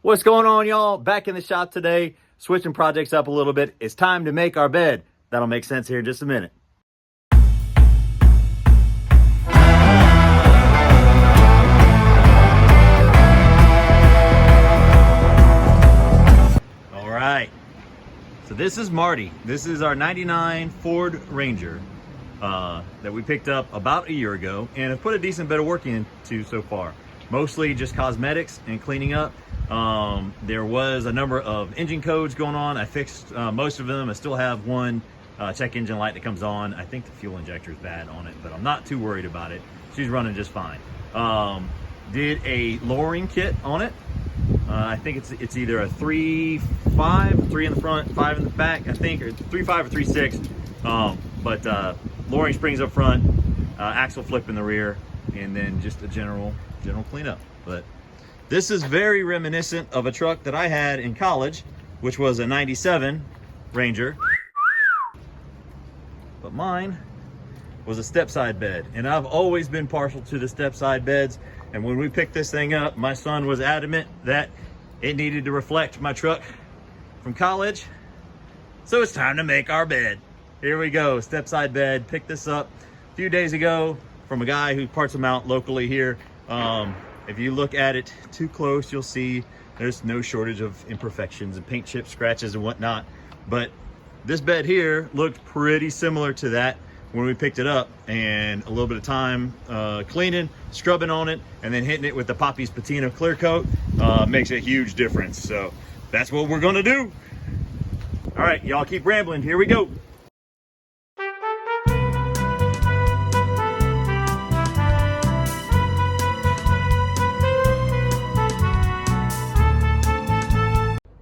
What's going on, y'all? Back in the shop today, switching projects up a little bit. It's time to make our bed. That'll make sense here in just a minute. All right, so this is Marty. This is our 99 Ford Ranger that we picked up about a year ago and have put a decent bit of work into so far. Mostly just cosmetics and cleaning up. There was a number of engine codes going on. I fixed most of them. I still have one check engine light that comes on. I think the fuel injector is bad on it, but I'm not too worried about it. She's running just fine. Did a lowering kit on it. I think it's either a 3.5, 3 in the front, 5 in the back, I think, or 3.5 or 3.6. But lowering springs up front, axle flip in the rear, and then just a general cleanup. But this is very reminiscent of a truck that I had in college, which was a 97 Ranger. But mine was a Stepside bed, and I've always been partial to the Stepside beds. And when we picked this thing up, my son was adamant that it needed to reflect my truck from college. So it's time to make our bed. Here we go, Stepside bed. Picked this up a few days ago from a guy who parts them out locally here. If you look at it too close, you'll see there's no shortage of imperfections and paint chips, scratches and whatnot. But this bed here looked pretty similar to that when we picked it up, and a little bit of time cleaning, scrubbing on it, and then hitting it with the Poppy's Patina clear coat makes a huge difference. So that's what we're gonna do. All right, y'all keep rambling. Here we go.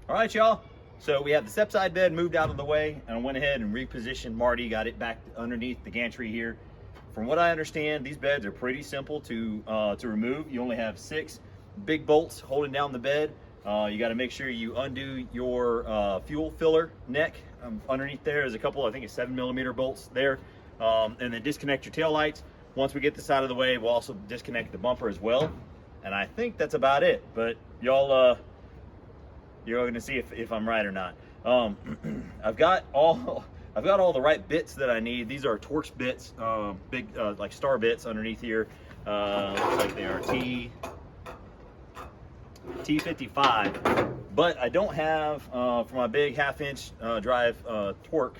All right, y'all. So we have the Stepside bed moved out of the way, and I went ahead and repositioned Marty, got it back underneath the gantry here. From what I understand, these beds are pretty simple to remove. You only have 6 big bolts holding down the bed. You got to make sure you undo your fuel filler neck. Underneath there is a couple, I think it's 7mm bolts there. And then disconnect your tail lights. Once we get this out of the way, we'll also disconnect the bumper as well. And I think that's about it. But y'all, you're going to see if I'm right or not. I've got all the right bits that I need. These are Torx bits, big like star bits underneath here. Looks like they are T55. But I don't have for my big 1/2-inch drive torque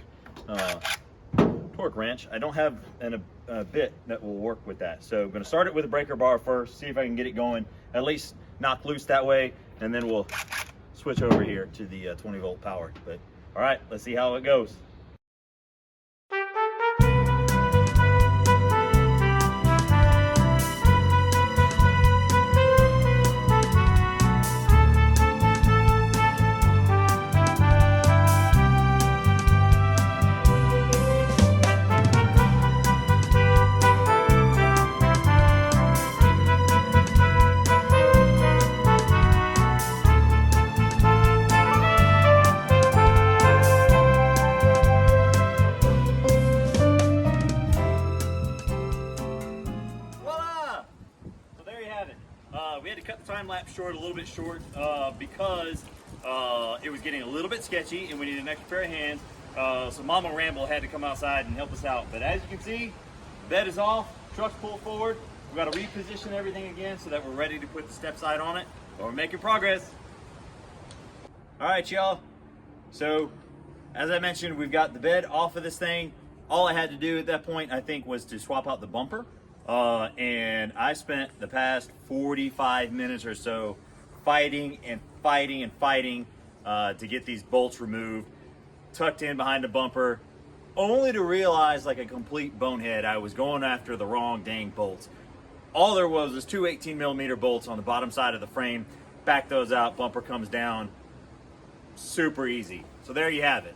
wrench. I don't have a bit that will work with that. So I'm going to start it with a breaker bar first, see if I can get it going, at least knock loose that way, and then we'll switch over here to the 20-volt power. But all right, let's see how it goes. We had to cut the time lapse short, a little bit short, because it was getting a little bit sketchy and we needed an extra pair of hands. So Mama Ramble had to come outside and help us out. But as you can see, bed is off, truck's pulled forward. We've got to reposition everything again so that we're ready to put the Stepside on it, but we're making progress. All right, y'all. So as I mentioned, we've got the bed off of this thing. All I had to do at that point, I think, was to swap out the bumper. And I spent the past 45 minutes or so fighting to get these bolts removed, tucked in behind the bumper, only to realize, like a complete bonehead, I was going after the wrong dang bolts. All there was 2 18mm bolts on the bottom side of the frame. Back those out, bumper comes down. Super easy. So there you have it.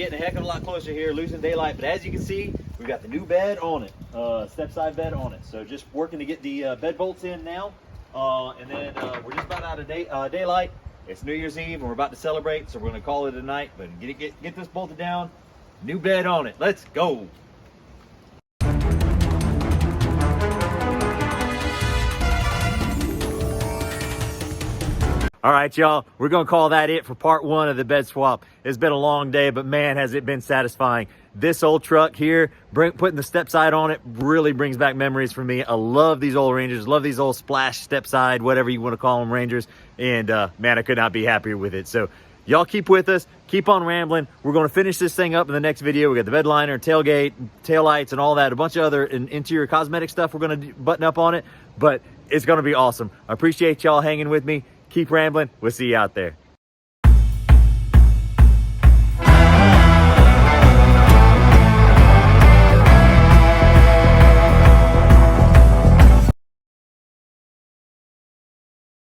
getting a heck of a lot closer here, losing daylight. But as you can see, we've got the new bed on it, step-side bed on it. So just working to get the bed bolts in now. And then we're just about out of daylight. It's New Year's Eve and we're about to celebrate, so we're gonna call it a night. But get this bolted down, new bed on it. Let's go. All right, y'all, we're gonna call that it for part one of the bed swap. It's been a long day, but man, has it been satisfying. This old truck here, putting the Stepside on it really brings back memories for me. I love these old Rangers, love these old splash Stepside, whatever you wanna call them, Rangers. And man, I could not be happier with it. So y'all keep with us, keep on rambling. We're gonna finish this thing up in the next video. We got the bed liner, tailgate, taillights, and all that, a bunch of other interior cosmetic stuff we're gonna button up on it, but it's gonna be awesome. I appreciate y'all hanging with me. Keep rambling. We'll see you out there.